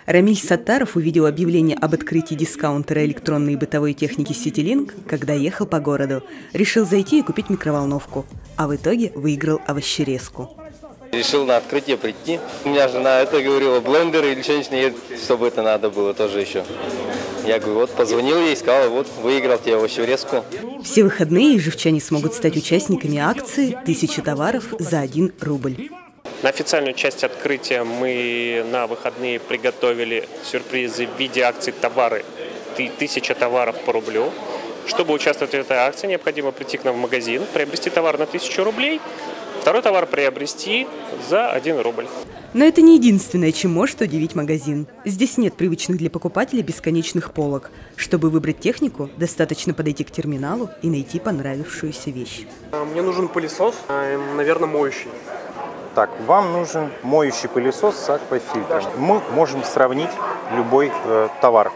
Рамиль Саттаров увидел объявление об открытии дискаунтера электронной и бытовой техники CityLink, когда ехал по городу. Решил зайти и купить микроволновку, а в итоге выиграл овощерезку. Решил на открытие прийти. У меня жена говорила, блендер или что-нибудь нет, чтобы это надо было тоже еще. Я говорю, вот позвонил ей, сказал, вот выиграл тебе овощерезку. Все выходные ижевчане смогут стать участниками акции «1000 товаров за 1 рубль». На официальную часть открытия мы на выходные приготовили сюрпризы в виде акции «Товары 1000 товаров по рублю». Чтобы участвовать в этой акции, необходимо прийти к нам в магазин, приобрести товар на 1000 рублей, второй товар приобрести за 1 рубль. Но это не единственное, чем может удивить магазин. Здесь нет привычных для покупателя бесконечных полок. Чтобы выбрать технику, достаточно подойти к терминалу и найти понравившуюся вещь. Мне нужен пылесос, наверное, моющий. Так, вам нужен моющий пылесос с аквафильтром. Мы можем сравнить любой товар.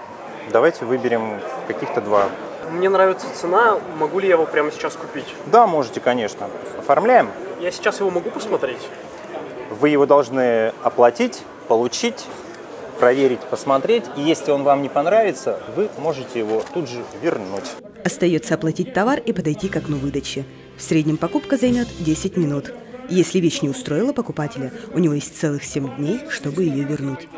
Давайте выберем каких-то два. Мне нравится цена. Могу ли я его прямо сейчас купить? Да, можете, конечно. Оформляем. Я сейчас его могу посмотреть? Вы его должны оплатить, получить, проверить, посмотреть. И если он вам не понравится, вы можете его тут же вернуть. Остается оплатить товар и подойти к окну выдачи. В среднем покупка займет 10 минут. Если вещь не устроила покупателя, у него есть целых 7 дней, чтобы ее вернуть.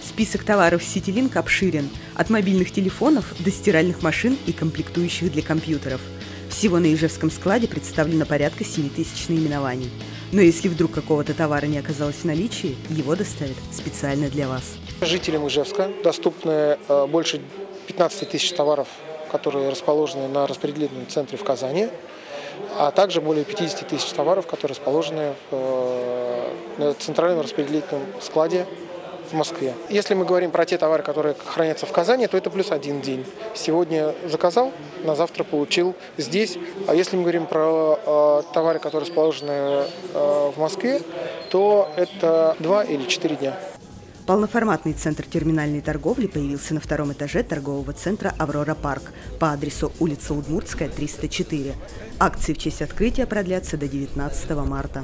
Список товаров CityLink обширен, от мобильных телефонов до стиральных машин и комплектующих для компьютеров. Всего на ижевском складе представлено порядка 7000 наименований. Но если вдруг какого-то товара не оказалось в наличии, его доставят специально для вас. Жителям Ижевска доступны больше 15 000 товаров, которые расположены на распределительном центре в Казани, а также более 50 000 товаров, которые расположены на центральном распределительном складе в Москве. Если мы говорим про те товары, которые хранятся в Казани, то это плюс 1 день. Сегодня заказал, на завтра получил здесь. А если мы говорим про товары, которые расположены в Москве, то это 2 или 4 дня. Полноформатный центр терминальной торговли появился на 2-м этаже торгового центра «Аврора Парк» по адресу улица Удмуртская, 304. Акции в честь открытия продлятся до 19 марта.